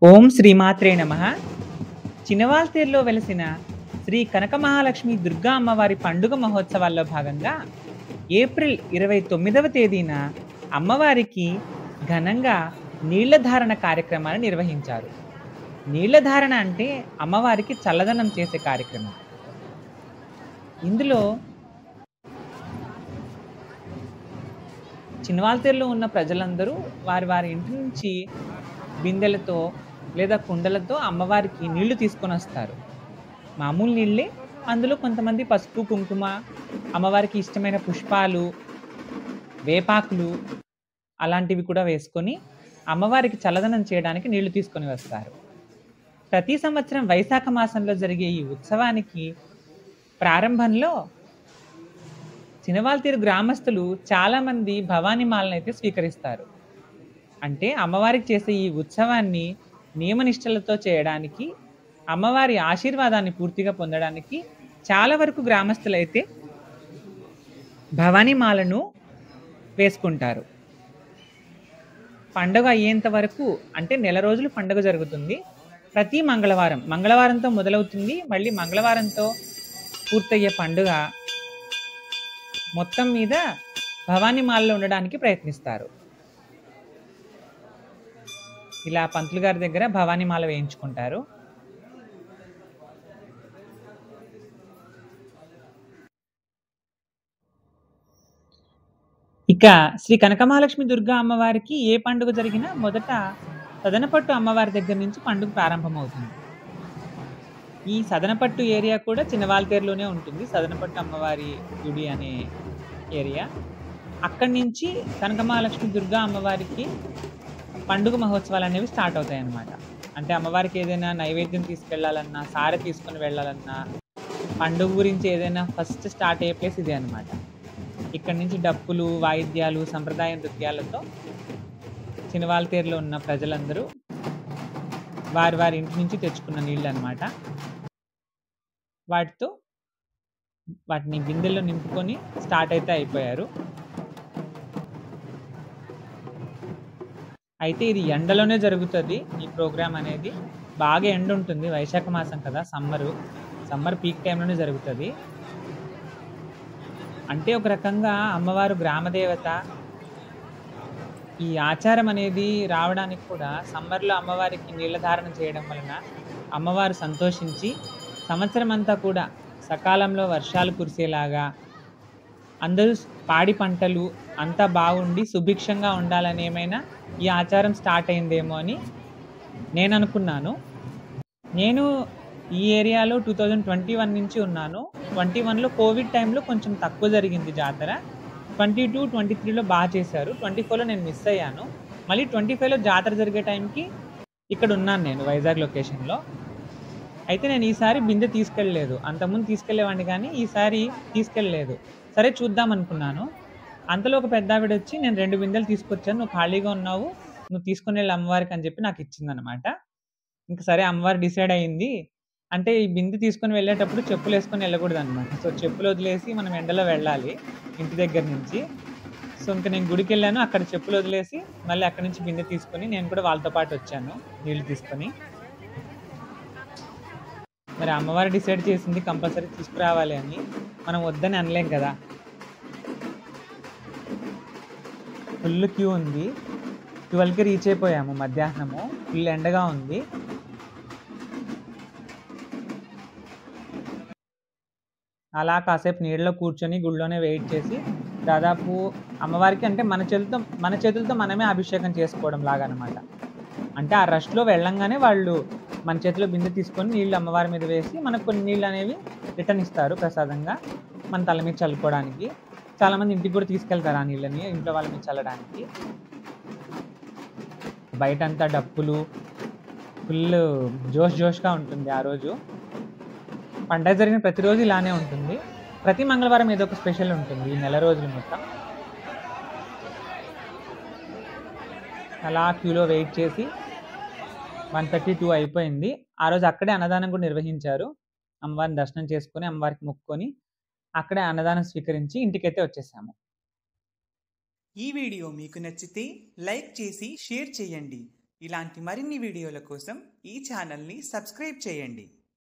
ఓం శ్రీమాత్రే నమః. చినవాల్తేరులో వెలసిన శ్రీ కనక మహాలక్ష్మి దుర్గా అమ్మవారి పండుగ మహోత్సవాల్లో భాగంగా ఏప్రిల్ 29వ తేదీన అమ్మవారికి ఘనంగా నీళ్లధారణ కార్యక్రమాన్ని నిర్వహించారు. నీళ్లధారణ అంటే అమ్మవారికి చల్లదనం చేసే కార్యక్రమం. ఇందులో చినవాల్తేరులో ఉన్న ప్రజలందరూ వారి వారి ఇంటి నుంచి బిందెలతో లేదా కుండలతో అమ్మవారికి నీళ్లు తీసుకొనొస్తారు. మామూలు నీళ్ళే. అందులో కొంతమంది పసుపు, కుంకుమ, అమ్మవారికి ఇష్టమైన పుష్పాలు, వేపాకులు అలాంటివి కూడా వేసుకొని అమ్మవారికి చల్లదనం చేయడానికి నీళ్లు తీసుకొని వస్తారు. ప్రతి సంవత్సరం వైశాఖ మాసంలో జరిగే ఈ ఉత్సవానికి ప్రారంభంలో చినవాల్తేరు గ్రామస్తులు చాలామంది భవానీ మాలనైతే స్వీకరిస్తారు. అంటే అమ్మవారికి చేసే ఈ ఉత్సవాన్ని నియమనిష్టలతో చేయడానికి, అమ్మవారి ఆశీర్వాదాన్ని పూర్తిగా పొందడానికి చాలా వరకు గ్రామస్తులైతే భవానీ మాలను వేసుకుంటారు. పండుగ అయ్యేంత వరకు అంటే నెల రోజులు పండుగ జరుగుతుంది. ప్రతి మంగళవారంతో మొదలవుతుంది. మళ్ళీ మంగళవారంతో పూర్తయ్యే పండుగ మొత్తం మీద భవానీ మాలలో ఉండడానికి ప్రయత్నిస్తారు. ఇలా పంతులు గారి దగ్గర భవానీ మాల వేయించుకుంటారు. ఇక శ్రీ కనకమహాలక్ష్మి దుర్గా అమ్మవారికి ఏ పండుగ జరిగినా మొదట సదనపట్టు అమ్మవారి దగ్గర నుంచి పండుగ ప్రారంభమవుతుంది. ఈ సదనపట్టు ఏరియా కూడా చినవాల్తేరులోనే ఉంటుంది. సదనపట్టు అమ్మవారి గుడి అనే ఏరియా. అక్కడి నుంచి కనకమహాలక్ష్మి దుర్గా అమ్మవారికి పండుగ మహోత్సవాలు అనేవి స్టార్ట్ అవుతాయి అన్నమాట. అంటే అమ్మవారికి ఏదైనా నైవేద్యం తీసుకెళ్లాలన్నా, సారె తీసుకుని వెళ్ళాలన్నా, పండుగ గురించి ఏదైనా ఫస్ట్ స్టార్ట్ అయ్యే ప్లేస్ ఇదే అనమాట. ఇక్కడి నుంచి డప్పులు, వాయిద్యాలు, సంప్రదాయ నృత్యాలతో చినవాల్తేరులో ఉన్న ప్రజలందరూ వారి వారి ఇంటి నుంచి తెచ్చుకున్న నీళ్ళు అనమాట. వాటిని బిందెల్లో నింపుకొని స్టార్ట్ అయితే అయిపోయారు. అయితే ఇది ఎండలోనే జరుగుతుంది. ఈ ప్రోగ్రామ్ అనేది బాగా ఎండ ఉంటుంది. వైశాఖ మాసం కదా, సమ్మర్ పీక్ టైంలోనే జరుగుతుంది. అంటే ఒక రకంగా అమ్మవారు గ్రామదేవత. ఈ ఆచారం అనేది రావడానికి కూడా సమ్మర్లో అమ్మవారికి నీళ్ళధారణ చేయడం వలన అమ్మవారు సంతోషించి సంవత్సరం అంతా కూడా సకాలంలో వర్షాలు కురిసేలాగా, అందరూ పాడి పంటలు అంతా బాగుండి సుభిక్షంగా ఉండాలని ఏమైనా ఈ ఆచారం స్టార్ట్ అయిందేమో అని నేను అనుకున్నాను. నేను ఈ ఏరియాలో 2021 నుంచి ఉన్నాను. 21లో కోవిడ్ టైంలో కొంచెం తక్కువ జరిగింది జాతర. 22, 23లో బాగా చేశారు. 24లో నేను మిస్ అయ్యాను. మళ్ళీ 25లో జాతర జరిగే టైంకి ఇక్కడ ఉన్నాను నేను వైజాగ్ లొకేషన్లో. అయితే నేను ఈసారి బిందె తీసుకెళ్ళలేదు. అంతకుముందు తీసుకెళ్లేవాడిని కానీ ఈసారి తీసుకెళ్ళలేదు. సరే చూద్దాం అనుకున్నాను. అంతలో ఒక పెద్ద ఆవిడ వచ్చి, నేను 2 బిందెలు తీసుకొచ్చాను, నువ్వు ఖాళీగా ఉన్నావు, నువ్వు తీసుకుని వెళ్ళి అమ్మవారికి అని చెప్పి నాకు ఇచ్చిందనమాట. ఇంకా సరే అమ్మవారు డిసైడ్ అయ్యింది. అంటే ఈ బిందె తీసుకొని వెళ్ళేటప్పుడు చెప్పులు వేసుకొని వెళ్ళకూడదు అనమాట. సో చెప్పులు వదిలేసి మనం ఎండలో వెళ్ళాలి ఇంటి దగ్గర నుంచి. సో ఇంకా నేను గుడికి వెళ్ళాను. అక్కడ చెప్పులు వదిలేసి మళ్ళీ అక్కడి నుంచి బిందె తీసుకొని నేను కూడా వాళ్ళతో పాటు వచ్చాను నీళ్ళు తీసుకొని. మరి అమ్మవారు డిసైడ్ చేసింది కంపల్సరీ తీసుకురావాలి అని, మనం వద్దని అనలేం కదా. ఫుల్ క్యూ ఉంది. 12కి రీచ్ అయిపోయాము మధ్యాహ్నము. ఫుల్ ఎండగా ఉంది. అలా కాసేపు నీళ్ళలో కూర్చొని గుళ్ళోనే వెయిట్ చేసి దాదాపు అమ్మవారికి అంటే మన చేతులతో మనమే అభిషేకం చేసుకోవడం లాగా అనమాట. అంటే ఆ రష్లో వెళ్ళంగానే వాళ్ళు మన చేతిలో బిందె తీసుకొని నీళ్ళు అమ్మవారి మీద వేసి మనకు కొన్ని నీళ్ళు అనేవి రిటర్న్ ఇస్తారు ప్రసాదంగా మన తల మీద చల్లుకోవడానికి. చాలామంది ఇంటికి కూడా తీసుకెళ్తారు ఆ నీళ్ళని ఇంట్లో వాళ్ళ మీద చల్లడానికి. బయటంతా డప్పులు, ఫుల్ జోష్గా ఉంటుంది ఆ రోజు. పండగ జరిగిన ప్రతిరోజు ఇలానే ఉంటుంది. ప్రతి మంగళవారం ఏదో ఒక స్పెషల్ ఉంటుంది ఈ నెల రోజులు మొత్తం. అలా క్యూలో వెయిట్ చేసి 1:32 అయిపోయింది. ఆ రోజు అక్కడే అన్నదానం కూడా నిర్వహించారు. అమ్మవారిని దర్శనం చేసుకొని, అమ్మవారికి మొక్కుకొని అక్కడే అన్నదానం స్వీకరించి ఇంటికైతే వచ్చేసాము. ఈ వీడియో మీకు నచ్చితే లైక్ చేసి షేర్ చేయండి. ఇలాంటి మరిన్ని వీడియోల కోసం ఈ ఛానల్ని సబ్స్క్రైబ్ చేయండి.